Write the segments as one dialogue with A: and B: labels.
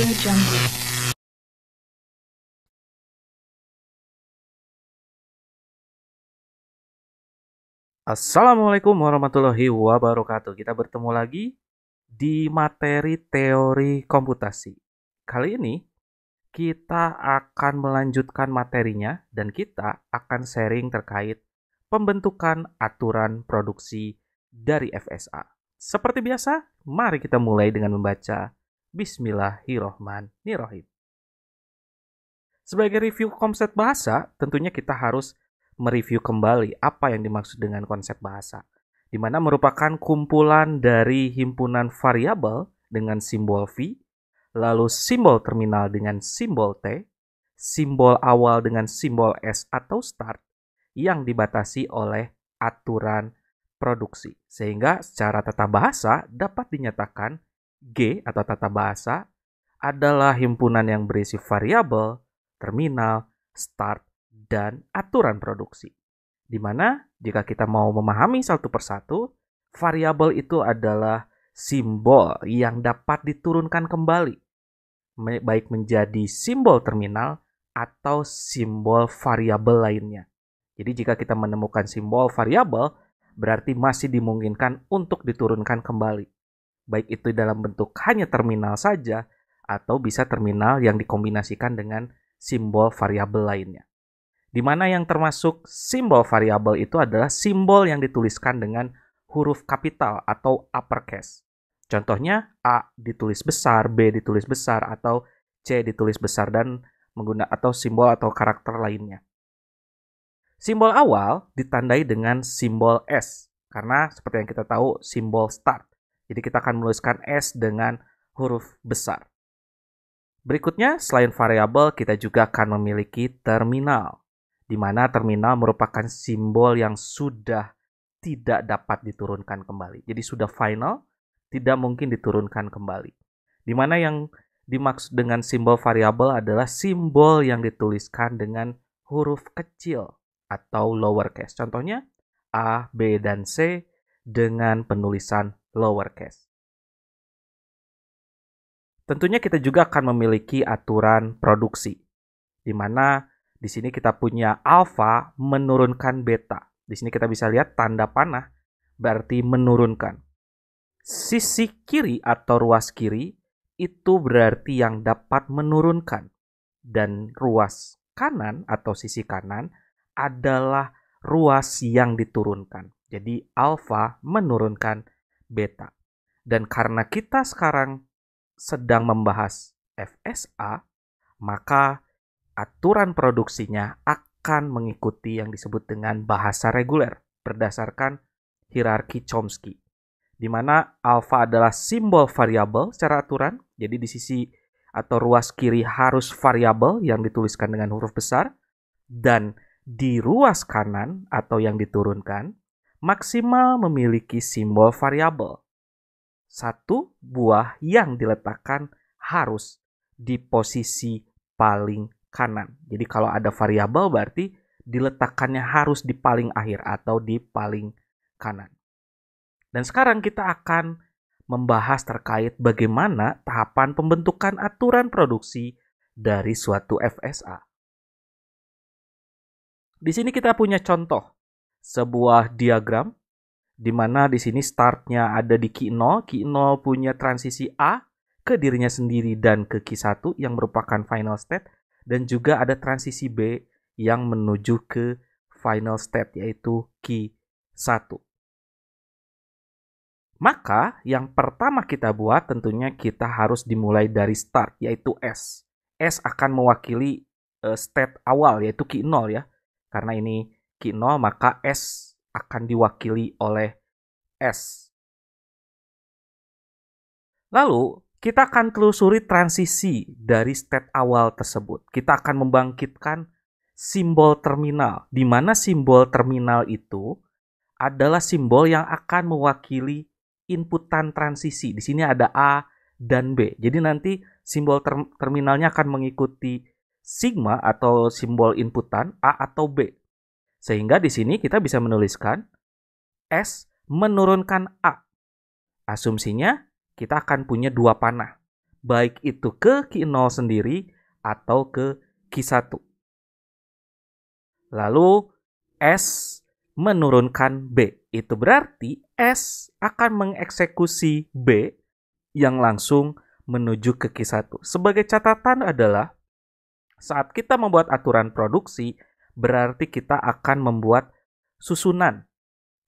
A: AudioJungle.
B: Assalamualaikum warahmatullahi wabarakatuh. Kita bertemu lagi di materi teori komputasi. Kali ini kita akan melanjutkan materinya dan kita akan sharing terkait pembentukan aturan produksi dari FSA. Seperti biasa, mari kita mulai dengan membaca Bismillahirrohmanirrohim. Sebagai review konsep bahasa, tentunya kita harus mereview kembali apa yang dimaksud dengan konsep bahasa, di mana merupakan kumpulan dari himpunan variabel dengan simbol V, lalu simbol terminal dengan simbol T, simbol awal dengan simbol S atau start, yang dibatasi oleh aturan produksi. Sehingga secara tata bahasa dapat dinyatakan G atau tata bahasa adalah himpunan yang berisi variabel, terminal, start, dan aturan produksi. Di mana jika kita mau memahami satu persatu, variabel itu adalah simbol yang dapat diturunkan kembali, baik menjadi simbol terminal atau simbol variabel lainnya. Jadi jika kita menemukan simbol variabel, berarti masih dimungkinkan untuk diturunkan kembali. Baik itu dalam bentuk hanya terminal saja, atau bisa terminal yang dikombinasikan dengan simbol variabel lainnya. Di mana yang termasuk simbol variabel itu adalah simbol yang dituliskan dengan huruf kapital atau uppercase. Contohnya A ditulis besar, B ditulis besar, atau C ditulis besar dan menggunakan atau simbol atau karakter lainnya. Simbol awal ditandai dengan simbol S karena seperti yang kita tahu simbol start. Jadi kita akan menuliskan S dengan huruf besar. Berikutnya, selain variabel, kita juga akan memiliki terminal, di mana terminal merupakan simbol yang sudah tidak dapat diturunkan kembali. Jadi sudah final, tidak mungkin diturunkan kembali. Di mana yang dimaksud dengan simbol variabel adalah simbol yang dituliskan dengan huruf kecil atau lowercase. Contohnya A, B, dan C dengan penulisan lowercase. Tentunya kita juga akan memiliki aturan produksi, di mana di sini kita punya alfa menurunkan beta. Di sini kita bisa lihat tanda panah berarti menurunkan. Sisi kiri atau ruas kiri itu berarti yang dapat menurunkan. Dan ruas kanan atau sisi kanan adalah ruas yang diturunkan. Jadi alfa menurunkan beta. Dan karena kita sekarang sedang membahas FSA, maka aturan produksinya akan mengikuti yang disebut dengan bahasa reguler berdasarkan hierarki Chomsky, di mana alfa adalah simbol variabel secara aturan. Jadi di sisi atau ruas kiri harus variabel yang dituliskan dengan huruf besar, dan di ruas kanan atau yang diturunkan maksimal memiliki simbol variabel. Satu buah yang diletakkan harus di posisi paling kanan. Jadi kalau ada variabel berarti diletakkannya harus di paling akhir atau di paling kanan. Dan sekarang kita akan membahas terkait bagaimana tahapan pembentukan aturan produksi dari suatu FSA. Di sini kita punya contoh sebuah diagram di mana di sini startnya ada di Q0. Q0 punya transisi A ke dirinya sendiri dan ke Q1 yang merupakan final state, dan juga ada transisi B yang menuju ke final state yaitu Q1. Maka yang pertama kita buat tentunya kita harus dimulai dari start yaitu S. S akan mewakili state awal yaitu Q0 ya. Karena ini Q0 maka S akan diwakili oleh S. Lalu kita akan telusuri transisi dari state awal tersebut. Kita akan membangkitkan simbol terminal, di mana simbol terminal itu adalah simbol yang akan mewakili inputan transisi. Di sini ada A dan B. Jadi nanti simbol terminalnya akan mengikuti sigma atau simbol inputan A atau B. Sehingga di sini kita bisa menuliskan S menurunkan A. Asumsinya kita akan punya dua panah. baik itu ke Q0 sendiri atau ke Q1. Lalu S menurunkan B. Itu berarti S akan mengeksekusi B yang langsung menuju ke Q1. Sebagai catatan adalah saat kita membuat aturan produksi, berarti kita akan membuat susunan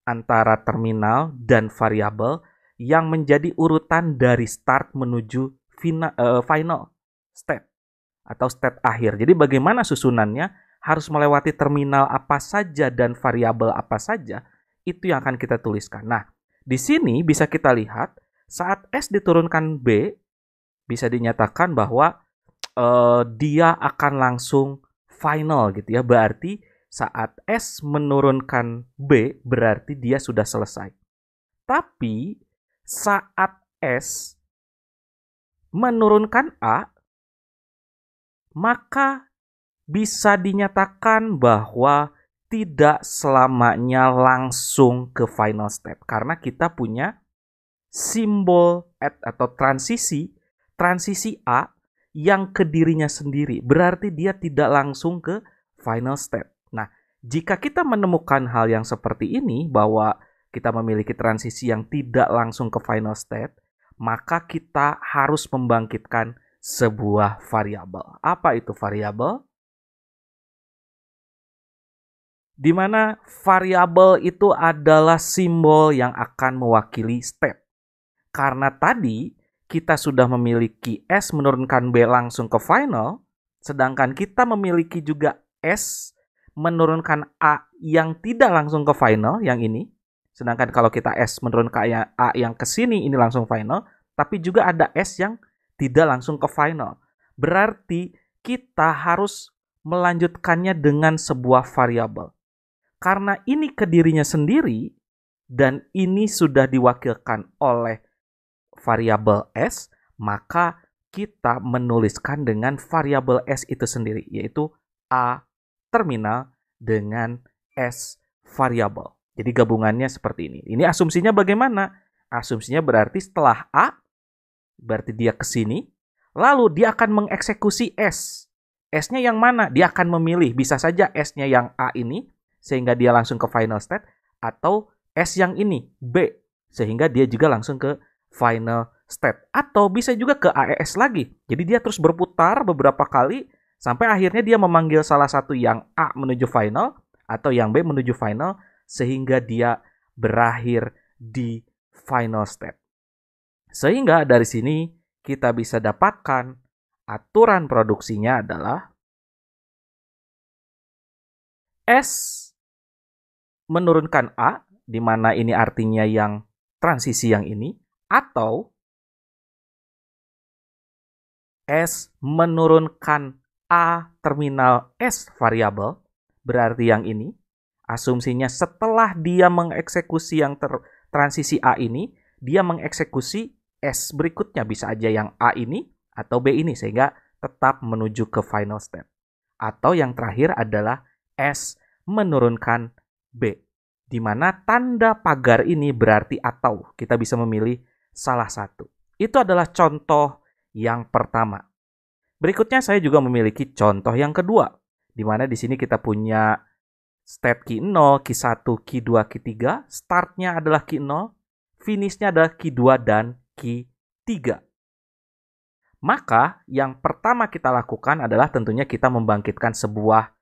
B: antara terminal dan variabel yang menjadi urutan dari start menuju final state atau state akhir. Jadi bagaimana susunannya, harus melewati terminal apa saja dan variabel apa saja, itu yang akan kita tuliskan. Nah, di sini bisa kita lihat saat S diturunkan B, bisa dinyatakan bahwa dia akan langsung final gitu ya. Berarti saat S menurunkan B, berarti dia sudah selesai. Tapi saat S menurunkan A, maka bisa dinyatakan bahwa tidak selamanya langsung ke final step. Karena kita punya simbol atau transisi A yang ke dirinya sendiri. Berarti dia tidak langsung ke final step. Nah, jika kita menemukan hal yang seperti ini, bahwa kita memiliki transisi yang tidak langsung ke final step, maka kita harus membangkitkan sebuah variabel. Apa itu variabel? Di mana variabel itu adalah simbol yang akan mewakili step. Karena tadi kita sudah memiliki S menurunkan B langsung ke final, sedangkan kita memiliki juga S menurunkan A yang tidak langsung ke final, yang ini. Sedangkan kalau kita S menurunkan A yang ke sini, ini langsung final, tapi juga ada S yang tidak langsung ke final. Berarti kita harus melanjutkannya dengan sebuah variabel. Karena ini ke dirinya sendiri dan ini sudah diwakilkan oleh variabel S, maka kita menuliskan dengan variabel S itu sendiri, yaitu A terminal dengan S variabel. Jadi gabungannya seperti ini. Ini asumsinya bagaimana? Asumsinya berarti setelah A, berarti dia ke sini, lalu dia akan mengeksekusi S. S-nya yang mana? Dia akan memilih, bisa saja S-nya yang A ini, sehingga dia langsung ke final state, atau S yang ini, B, sehingga dia juga langsung ke final state. Atau bisa juga ke AES lagi. Jadi dia terus berputar beberapa kali, sampai akhirnya dia memanggil salah satu yang A menuju final, atau yang B menuju final, sehingga dia berakhir di final state. Sehingga dari sini kita bisa dapatkan aturan produksinya adalah S menurunkan A, di mana ini artinya yang transisi yang ini, atau S menurunkan A terminal S variabel, berarti yang ini, asumsinya setelah dia mengeksekusi yang transisi A ini, dia mengeksekusi S berikutnya, bisa aja yang A ini atau B ini, sehingga tetap menuju ke final step. Atau yang terakhir adalah S menurunkan B, di mana tanda pagar ini berarti atau. Kita bisa memilih salah satu. Itu adalah contoh yang pertama. Berikutnya saya juga memiliki contoh yang kedua, di mana di sini kita punya step Q0, Q1, Q2, Q3. Startnya adalah Q0, finishnya adalah Q2 dan Q3. Maka yang pertama kita lakukan adalah tentunya kita membangkitkan sebuah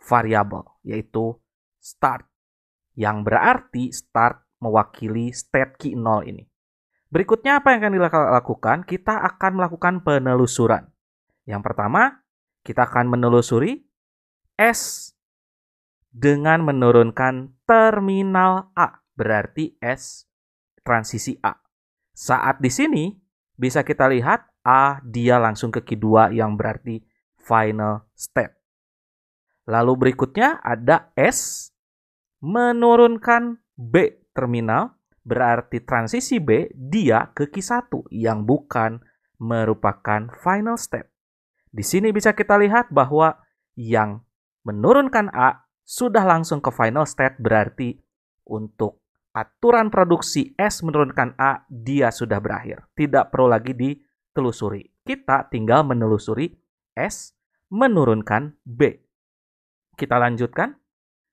B: variabel, yaitu start, yang berarti start mewakili state Q0 ini. Berikutnya apa yang akan dilakukan? Kita akan melakukan penelusuran. Yang pertama, kita akan menelusuri S dengan menurunkan terminal A, berarti S transisi A. Saat di sini bisa kita lihat A dia langsung ke Q2 yang berarti final step. Lalu berikutnya ada S menurunkan B terminal, berarti transisi B dia ke Q1 yang bukan merupakan final step. Di sini bisa kita lihat bahwa yang menurunkan A sudah langsung ke final step, berarti untuk aturan produksi S menurunkan A dia sudah berakhir. Tidak perlu lagi telusuri. Kita tinggal menelusuri S, menurunkan B. Kita lanjutkan,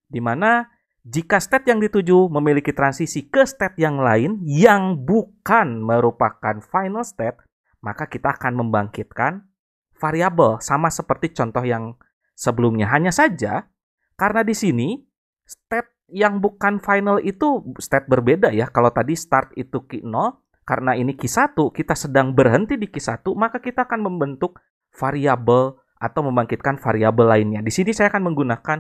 B: di mana jika state yang dituju memiliki transisi ke state yang lain yang bukan merupakan final state, maka kita akan membangkitkan variabel, sama seperti contoh yang sebelumnya. Hanya saja, karena di sini state yang bukan final itu state berbeda ya. Kalau tadi start itu Q0, karena ini Q1, kita sedang berhenti di Q1, maka kita akan membentuk variabel atau membangkitkan variabel lainnya. Di sini saya akan menggunakan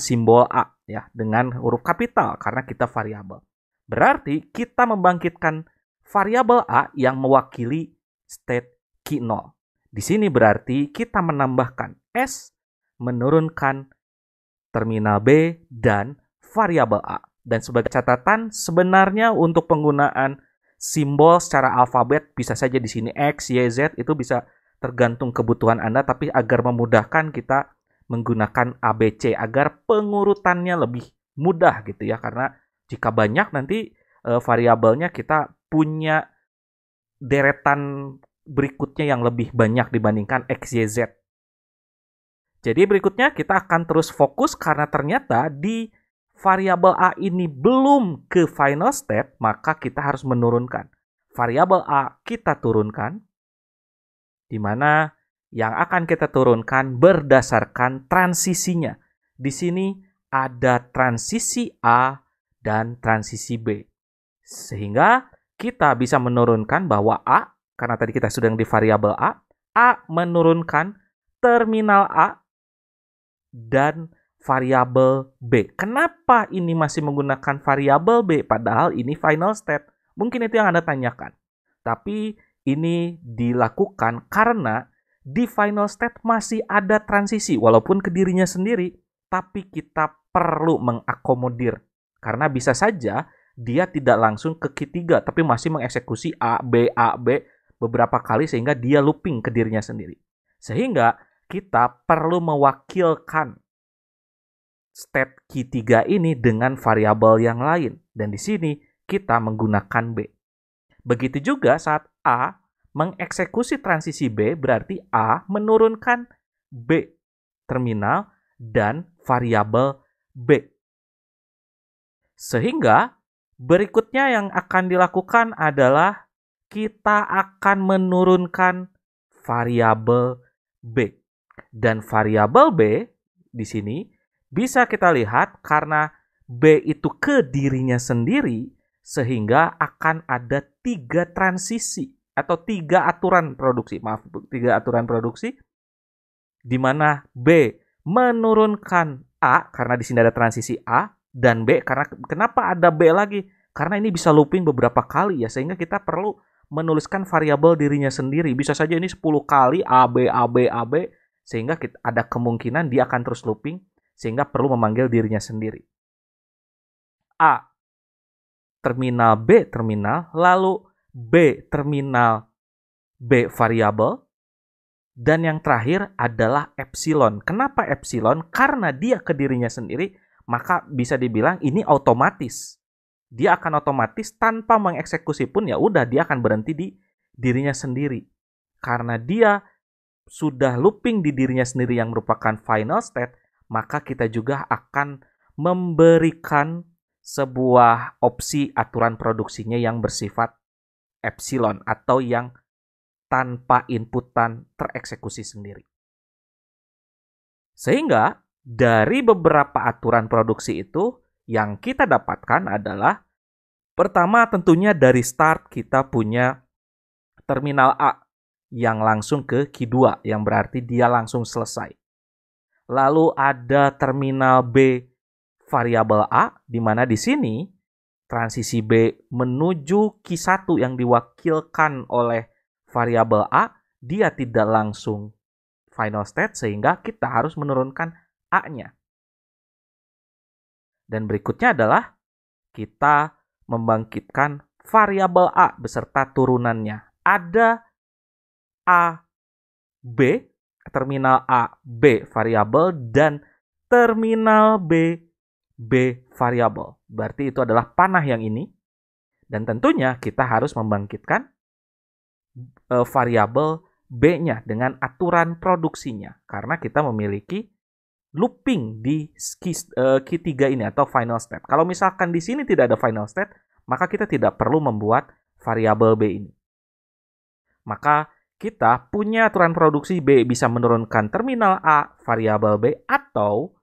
B: simbol A ya, dengan huruf kapital karena kita variabel. Berarti kita membangkitkan variabel A yang mewakili state Q0. Di sini berarti kita menambahkan S, menurunkan terminal B, dan variabel A. Dan sebagai catatan, sebenarnya untuk penggunaan simbol secara alfabet bisa saja di sini X, Y, Z, itu bisa tergantung kebutuhan Anda, tapi agar memudahkan kita menggunakan ABC agar pengurutannya lebih mudah gitu ya, karena jika banyak nanti variabelnya kita punya deretan berikutnya yang lebih banyak dibandingkan X, Y, Z. Jadi berikutnya kita akan terus fokus karena ternyata di variabel A ini belum ke final state, maka kita harus menurunkan. Variabel A kita turunkan, di mana yang akan kita turunkan berdasarkan transisinya. Di sini ada transisi A dan transisi B. Sehingga kita bisa menurunkan bahwa A, karena tadi kita sudah di variabel A menurunkan terminal A dan variabel B. Kenapa ini masih menggunakan variabel B padahal ini final state? Mungkin itu yang Anda tanyakan. Tapi ini dilakukan karena di final state masih ada transisi walaupun ke dirinya sendiri, tapi kita perlu mengakomodir karena bisa saja dia tidak langsung ke Q3 tapi masih mengeksekusi A, B beberapa kali sehingga dia looping ke dirinya sendiri. Sehingga kita perlu mewakilkan state Q3 ini dengan variabel yang lain. Dan di sini kita menggunakan B. Begitu juga saat A mengeksekusi transisi B, berarti A menurunkan B terminal dan variabel B. Sehingga berikutnya yang akan dilakukan adalah kita akan menurunkan variabel B. Dan variabel B di sini bisa kita lihat karena B itu ke dirinya sendiri, sehingga akan ada 3 transisi atau 3 aturan produksi. Maaf, 3 aturan produksi di mana B menurunkan A karena di sini ada transisi A dan B karena kenapa ada B lagi? Karena ini bisa looping beberapa kali ya, sehingga kita perlu menuliskan variabel dirinya sendiri. Bisa saja ini 10 kali AB sehingga ada kemungkinan dia akan terus looping sehingga perlu memanggil dirinya sendiri. A terminal B terminal, lalu B terminal B variabel, dan yang terakhir adalah epsilon. Kenapa epsilon? Karena dia ke dirinya sendiri, maka bisa dibilang ini otomatis. Dia akan otomatis tanpa mengeksekusi pun ya udah dia akan berhenti di dirinya sendiri. Karena dia sudah looping di dirinya sendiri yang merupakan final state, maka kita juga akan memberikan sebuah opsi aturan produksinya yang bersifat epsilon atau yang tanpa inputan tereksekusi sendiri. Sehingga dari beberapa aturan produksi itu yang kita dapatkan adalah pertama tentunya dari start kita punya terminal A yang langsung ke Q2 yang berarti dia langsung selesai. Lalu ada terminal B variabel A, di mana di sini transisi B menuju Q1 yang diwakilkan oleh variabel A, dia tidak langsung final state sehingga kita harus menurunkan A-nya. Dan berikutnya adalah kita membangkitkan variabel A beserta turunannya. Ada A, B, terminal A, B variabel, dan terminal B, B variabel. Berarti itu adalah panah yang ini. Dan tentunya kita harus membangkitkan variabel B-nya dengan aturan produksinya. Karena kita memiliki looping di key 3 ini atau final state. Kalau misalkan di sini tidak ada final state, maka kita tidak perlu membuat variabel B ini. Maka kita punya aturan produksi B bisa menurunkan terminal A variabel B atau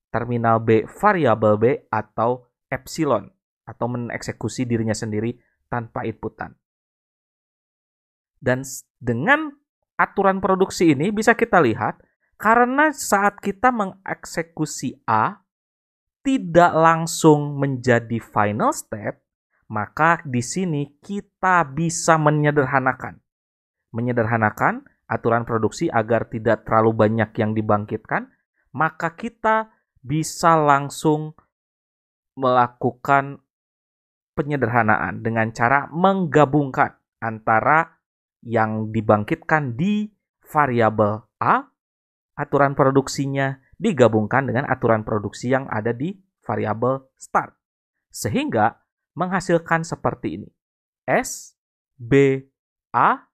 B: terminal B variabel B atau epsilon atau mengeksekusi dirinya sendiri tanpa inputan. Dan dengan aturan produksi ini bisa kita lihat karena saat kita mengeksekusi A tidak langsung menjadi final state, maka di sini kita bisa menyederhanakan aturan produksi agar tidak terlalu banyak yang dibangkitkan, maka kita bisa langsung melakukan penyederhanaan dengan cara menggabungkan antara yang dibangkitkan di variabel A, aturan produksinya digabungkan dengan aturan produksi yang ada di variabel start. Sehingga menghasilkan seperti ini. S, B, A,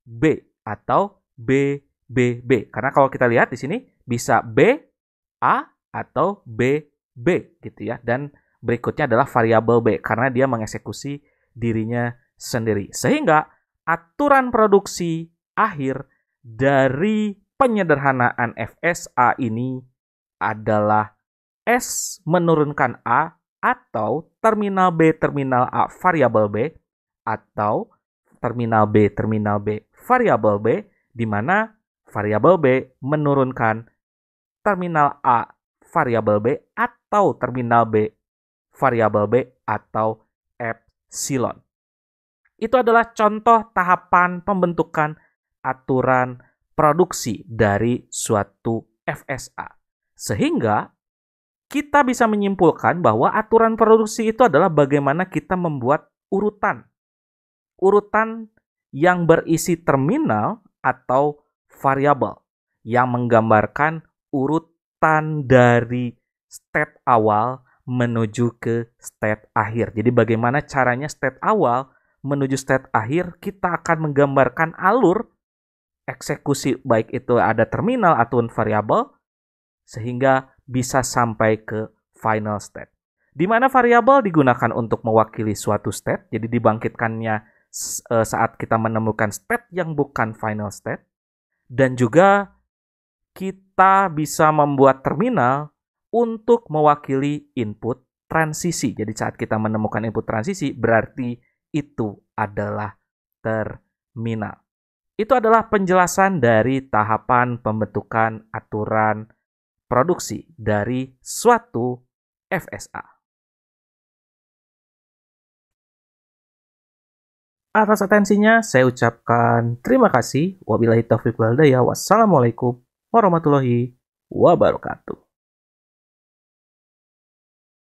B: B atau B, B, B. Karena kalau kita lihat di sini bisa B, A atau B, B gitu ya. Dan berikutnya adalah variabel B karena dia mengeksekusi dirinya sendiri. Sehingga aturan produksi akhir dari penyederhanaan FSA ini adalah S menurunkan A atau terminal B terminal A variabel B atau terminal B variabel B di mana variabel B menurunkan terminal A variabel B atau terminal B variabel B atau epsilon. Itu adalah contoh tahapan pembentukan aturan produksi dari suatu FSA. Sehingga kita bisa menyimpulkan bahwa aturan produksi itu adalah bagaimana kita membuat urutan yang berisi terminal atau variabel yang menggambarkan urutan dari state awal menuju ke state akhir. Jadi bagaimana caranya state awal menuju state akhir, kita akan menggambarkan alur eksekusi baik itu ada terminal ataupun variabel sehingga bisa sampai ke final state. Di mana variabel digunakan untuk mewakili suatu state, jadi dibangkitkannya saat kita menemukan state yang bukan final state. Dan juga kita bisa membuat terminal untuk mewakili input transisi. Jadi saat kita menemukan input transisi berarti itu adalah terminal. Itu adalah penjelasan dari tahapan pembentukan aturan produksi dari suatu FSA. Atas atensinya saya ucapkan terima kasih. Wabillahi taufiq wal hidayah. Wassalamualaikum warahmatullahi wabarakatuh.